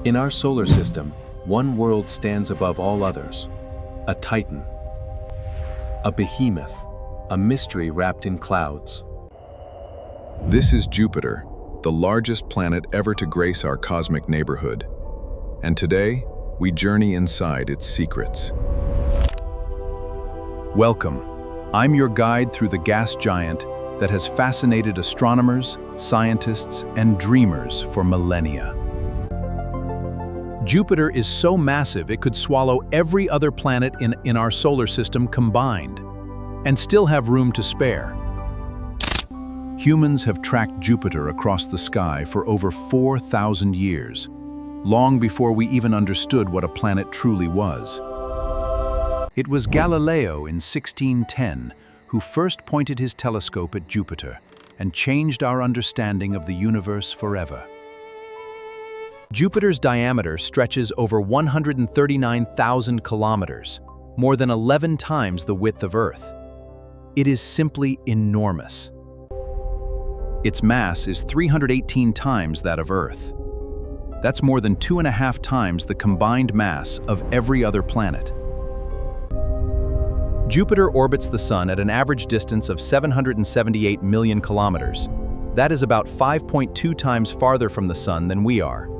In our solar system, one world stands above all others: a titan, a behemoth, a mystery wrapped in clouds. This is Jupiter, the largest planet ever to grace our cosmic neighborhood. And today, we journey inside its secrets. Welcome. I'm your guide through the gas giant that has fascinated astronomers, scientists, and dreamers for millennia. Jupiter is so massive it could swallow every other planet in our solar system combined, and still have room to spare. Humans have tracked Jupiter across the sky for over 4,000 years, long before we even understood what a planet truly was. It was Galileo in 1610 who first pointed his telescope at Jupiter and changed our understanding of the universe forever. Jupiter's diameter stretches over 139,000 kilometers, more than 11 times the width of Earth. It is simply enormous. Its mass is 318 times that of Earth. That's more than 2.5 times the combined mass of every other planet. Jupiter orbits the Sun at an average distance of 778 million kilometers. That is about 5.2 times farther from the Sun than we are.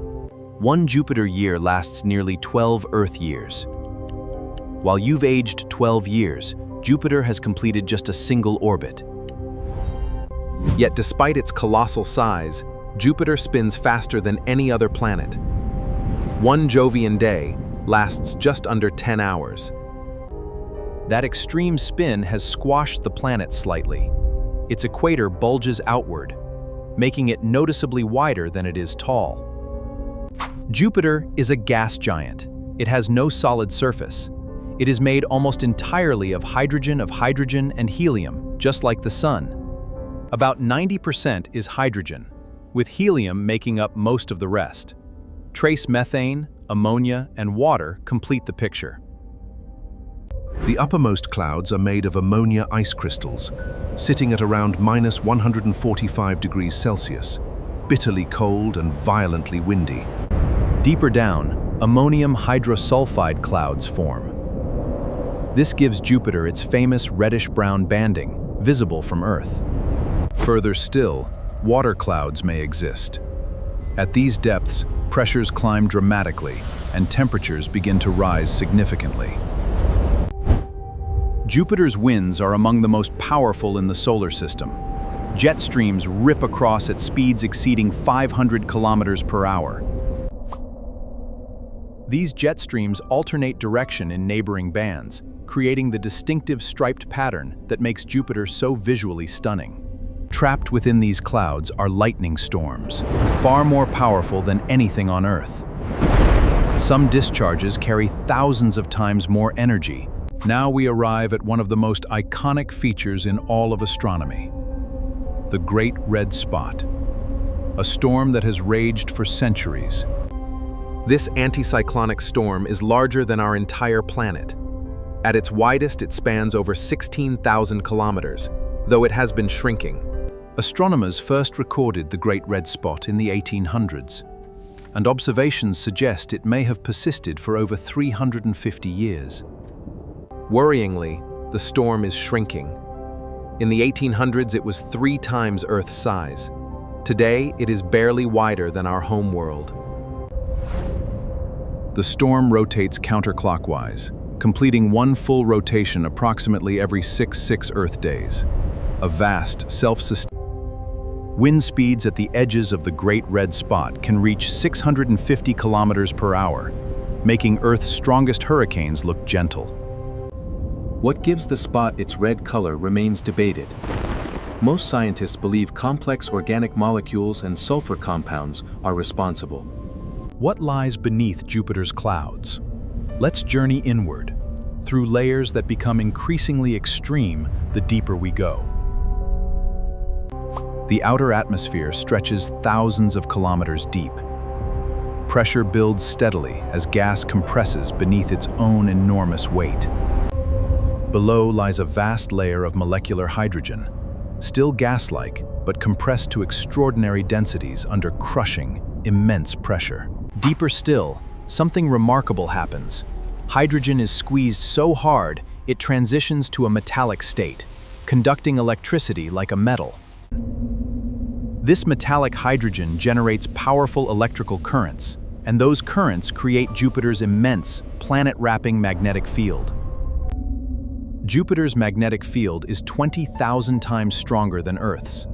One Jupiter year lasts nearly 12 Earth years. While you've aged 12 years, Jupiter has completed just a single orbit. Yet despite its colossal size, Jupiter spins faster than any other planet. One Jovian day lasts just under 10 hours. That extreme spin has squashed the planet slightly. Its equator bulges outward, making it noticeably wider than it is tall. Jupiter is a gas giant. It has no solid surface. It is made almost entirely of hydrogen and helium, just like the Sun. About 90% is hydrogen, with helium making up most of the rest. Trace methane, ammonia, and water complete the picture. The uppermost clouds are made of ammonia ice crystals, sitting at around -145 degrees Celsius, bitterly cold and violently windy. Deeper down, ammonium hydrosulfide clouds form. This gives Jupiter its famous reddish-brown banding, visible from Earth. Further still, water clouds may exist. At these depths, pressures climb dramatically, and temperatures begin to rise significantly. Jupiter's winds are among the most powerful in the solar system. Jet streams rip across at speeds exceeding 500 kilometers per hour. These jet streams alternate direction in neighboring bands, creating the distinctive striped pattern that makes Jupiter so visually stunning. Trapped within these clouds are lightning storms, far more powerful than anything on Earth. Some discharges carry thousands of times more energy. Now we arrive at one of the most iconic features in all of astronomy: the Great Red Spot, a storm that has raged for centuries. This anticyclonic storm is larger than our entire planet. At its widest, it spans over 16,000 kilometers, though it has been shrinking. Astronomers first recorded the Great Red Spot in the 1800s, and observations suggest it may have persisted for over 350 years. Worryingly, the storm is shrinking. In the 1800s, it was 3 times Earth's size. Today, it is barely wider than our home world. The storm rotates counterclockwise, completing one full rotation approximately every 6 Earth days. A vast, self-sustaining. Wind speeds at the edges of the Great Red Spot can reach 650 kilometers per hour, making Earth's strongest hurricanes look gentle. What gives the spot its red color remains debated. Most scientists believe complex organic molecules and sulfur compounds are responsible. What lies beneath Jupiter's clouds? Let's journey inward, through layers that become increasingly extreme the deeper we go. The outer atmosphere stretches thousands of kilometers deep. Pressure builds steadily as gas compresses beneath its own enormous weight. Below lies a vast layer of molecular hydrogen, still gas-like, but compressed to extraordinary densities under crushing, immense pressure. Deeper still, something remarkable happens. Hydrogen is squeezed so hard, it transitions to a metallic state, conducting electricity like a metal. This metallic hydrogen generates powerful electrical currents, and those currents create Jupiter's immense, planet-wrapping magnetic field. Jupiter's magnetic field is 20,000 times stronger than Earth's.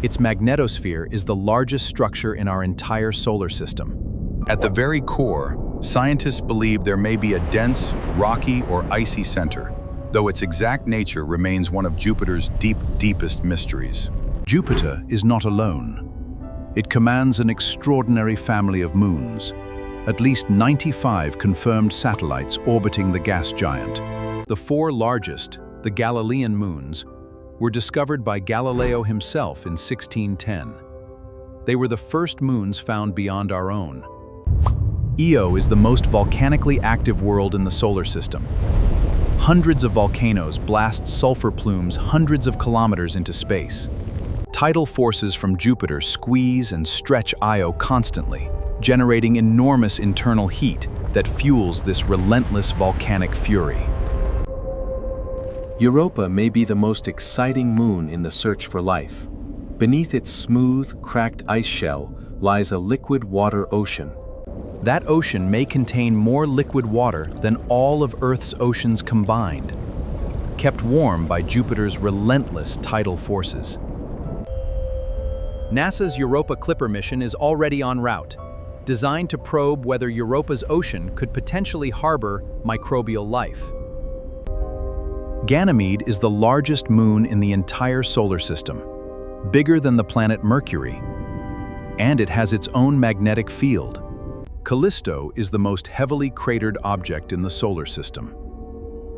Its magnetosphere is the largest structure in our entire solar system. At the very core, scientists believe there may be a dense, rocky, or icy center, though its exact nature remains one of Jupiter's deepest mysteries. Jupiter is not alone. It commands an extraordinary family of moons, at least 95 confirmed satellites orbiting the gas giant. The four largest, the Galilean moons, were discovered by Galileo himself in 1610. They were the first moons found beyond our own. Io is the most volcanically active world in the solar system. Hundreds of volcanoes blast sulfur plumes hundreds of kilometers into space. Tidal forces from Jupiter squeeze and stretch Io constantly, generating enormous internal heat that fuels this relentless volcanic fury. Europa may be the most exciting moon in the search for life. Beneath its smooth, cracked ice shell lies a liquid water ocean. That ocean may contain more liquid water than all of Earth's oceans combined, kept warm by Jupiter's relentless tidal forces. NASA's Europa Clipper mission is already en route, designed to probe whether Europa's ocean could potentially harbor microbial life. Ganymede is the largest moon in the entire solar system, bigger than the planet Mercury, and it has its own magnetic field. Callisto is the most heavily cratered object in the solar system.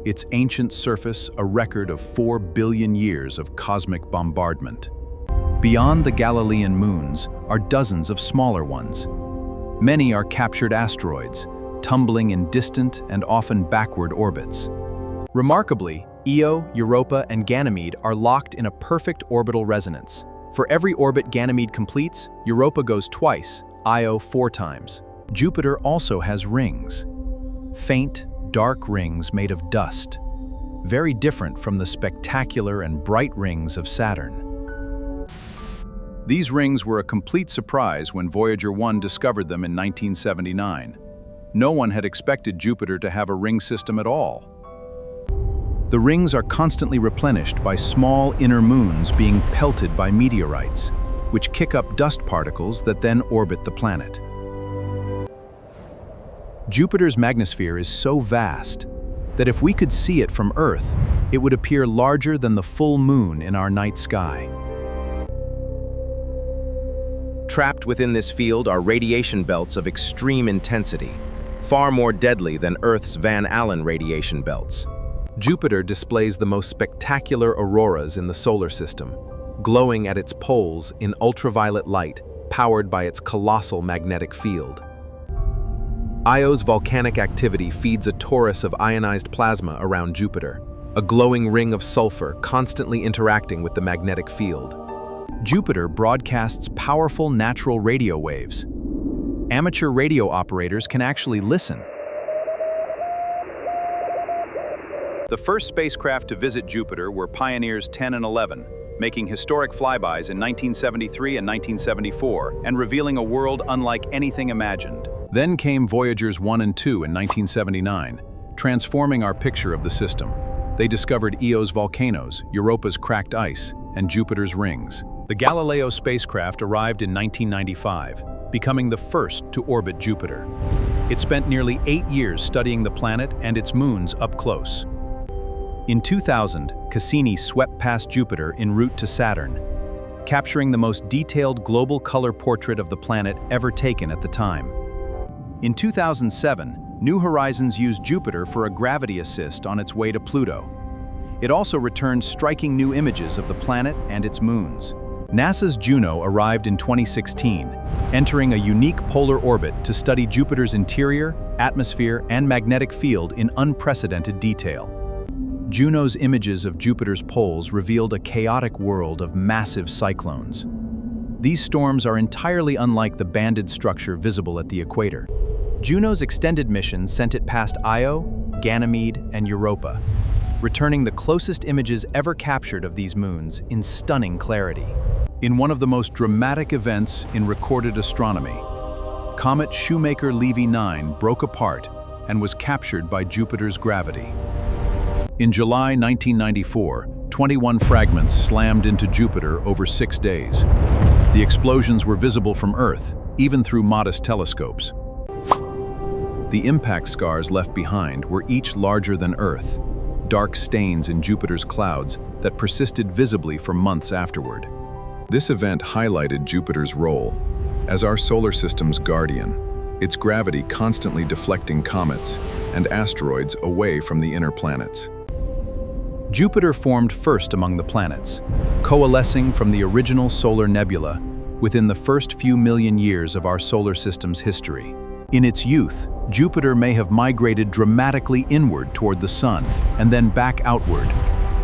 Its ancient surface a record of 4 billion years of cosmic bombardment. Beyond the Galilean moons are dozens of smaller ones. Many are captured asteroids, tumbling in distant and often backward orbits. Remarkably, Io, Europa, and Ganymede are locked in a perfect orbital resonance. For every orbit Ganymede completes, Europa goes twice, Io 4 times. Jupiter also has rings. Faint, dark rings made of dust. Very different from the spectacular and bright rings of Saturn. These rings were a complete surprise when Voyager 1 discovered them in 1979. No one had expected Jupiter to have a ring system at all. The rings are constantly replenished by small inner moons being pelted by meteorites, which kick up dust particles that then orbit the planet. Jupiter's magnosphere is so vast that if we could see it from Earth, it would appear larger than the full moon in our night sky. Trapped within this field are radiation belts of extreme intensity, far more deadly than Earth's Van Allen radiation belts. Jupiter displays the most spectacular auroras in the solar system, glowing at its poles in ultraviolet light powered by its colossal magnetic field. Io's volcanic activity feeds a torus of ionized plasma around Jupiter, a glowing ring of sulfur constantly interacting with the magnetic field. Jupiter broadcasts powerful natural radio waves. Amateur radio operators can actually listen. The first spacecraft to visit Jupiter were Pioneers 10 and 11, making historic flybys in 1973 and 1974 and revealing a world unlike anything imagined. Then came Voyagers 1 and 2 in 1979, transforming our picture of the system. They discovered Io's volcanoes, Europa's cracked ice, and Jupiter's rings. The Galileo spacecraft arrived in 1995, becoming the first to orbit Jupiter. It spent nearly 8 years studying the planet and its moons up close. In 2000, Cassini swept past Jupiter en route to Saturn, capturing the most detailed global color portrait of the planet ever taken at the time. In 2007, New Horizons used Jupiter for a gravity assist on its way to Pluto. It also returned striking new images of the planet and its moons. NASA's Juno arrived in 2016, entering a unique polar orbit to study Jupiter's interior, atmosphere, and magnetic field in unprecedented detail. Juno's images of Jupiter's poles revealed a chaotic world of massive cyclones. These storms are entirely unlike the banded structure visible at the equator. Juno's extended mission sent it past Io, Ganymede, and Europa, returning the closest images ever captured of these moons in stunning clarity. In one of the most dramatic events in recorded astronomy, comet Shoemaker-Levy 9 broke apart and was captured by Jupiter's gravity. In July 1994, 21 fragments slammed into Jupiter over 6 days. The explosions were visible from Earth, even through modest telescopes. The impact scars left behind were each larger than Earth, dark stains in Jupiter's clouds that persisted visibly for months afterward. This event highlighted Jupiter's role as our solar system's guardian, its gravity constantly deflecting comets and asteroids away from the inner planets. Jupiter formed first among the planets, coalescing from the original solar nebula within the first few million years of our solar system's history. In its youth, Jupiter may have migrated dramatically inward toward the Sun and then back outward,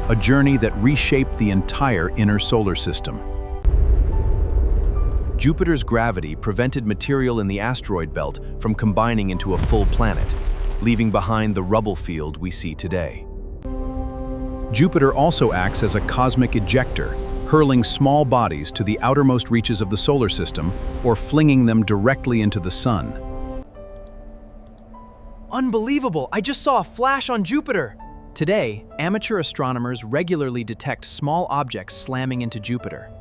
a journey that reshaped the entire inner solar system. Jupiter's gravity prevented material in the asteroid belt from combining into a full planet, leaving behind the rubble field we see today. Jupiter also acts as a cosmic ejector, hurling small bodies to the outermost reaches of the solar system or flinging them directly into the Sun. Unbelievable! I just saw a flash on Jupiter! Today, amateur astronomers regularly detect small objects slamming into Jupiter.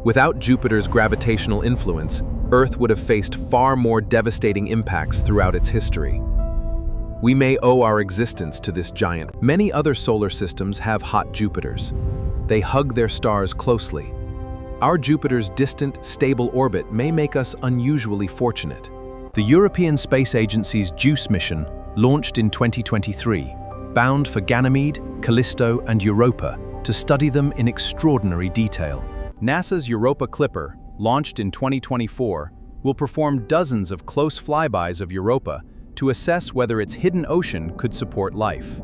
Without Jupiter's gravitational influence, Earth would have faced far more devastating impacts throughout its history. We may owe our existence to this giant. Many other solar systems have hot Jupiters. They hug their stars closely. Our Jupiter's distant, stable orbit may make us unusually fortunate. The European Space Agency's JUICE mission launched in 2023, bound for Ganymede, Callisto, and Europa to study them in extraordinary detail. NASA's Europa Clipper, launched in 2024, will perform dozens of close flybys of Europa to assess whether its hidden ocean could support life.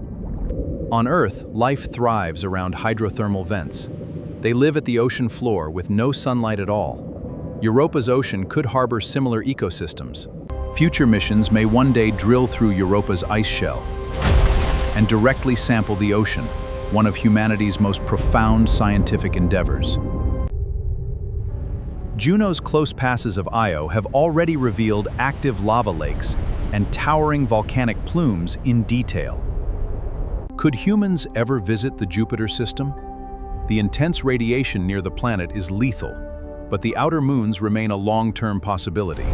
On Earth, life thrives around hydrothermal vents. They live at the ocean floor with no sunlight at all. Europa's ocean could harbor similar ecosystems. Future missions may one day drill through Europa's ice shell and directly sample the ocean, one of humanity's most profound scientific endeavors. Juno's close passes of Io have already revealed active lava lakes and towering volcanic plumes in detail. Could humans ever visit the Jupiter system? The intense radiation near the planet is lethal, but the outer moons remain a long-term possibility.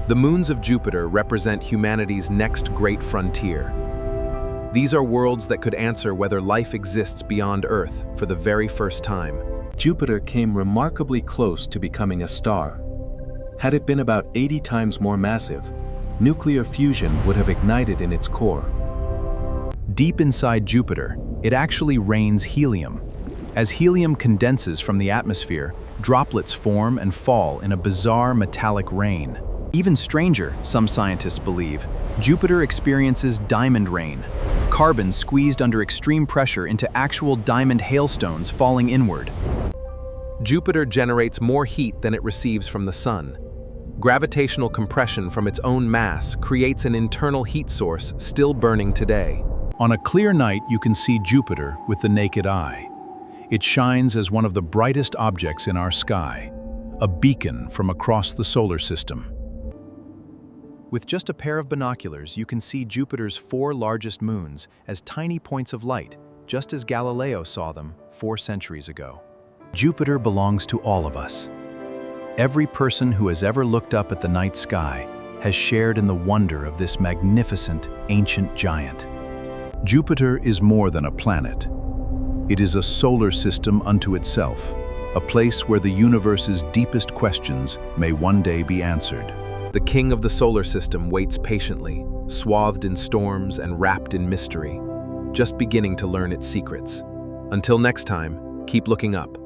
The moons of Jupiter represent humanity's next great frontier. These are worlds that could answer whether life exists beyond Earth for the very first time. Jupiter came remarkably close to becoming a star. Had it been about 80 times more massive, nuclear fusion would have ignited in its core. Deep inside Jupiter, it actually rains helium. As helium condenses from the atmosphere, droplets form and fall in a bizarre metallic rain. Even stranger, some scientists believe, Jupiter experiences diamond rain, carbon squeezed under extreme pressure into actual diamond hailstones falling inward. Jupiter generates more heat than it receives from the Sun. Gravitational compression from its own mass creates an internal heat source still burning today. On a clear night, you can see Jupiter with the naked eye. It shines as one of the brightest objects in our sky, a beacon from across the solar system. With just a pair of binoculars, you can see Jupiter's 4 largest moons as tiny points of light, just as Galileo saw them 4 centuries ago. Jupiter belongs to all of us. Every person who has ever looked up at the night sky has shared in the wonder of this magnificent, ancient giant. Jupiter is more than a planet. It is a solar system unto itself, a place where the universe's deepest questions may one day be answered. The king of the solar system waits patiently, swathed in storms and wrapped in mystery, just beginning to learn its secrets. Until next time, keep looking up.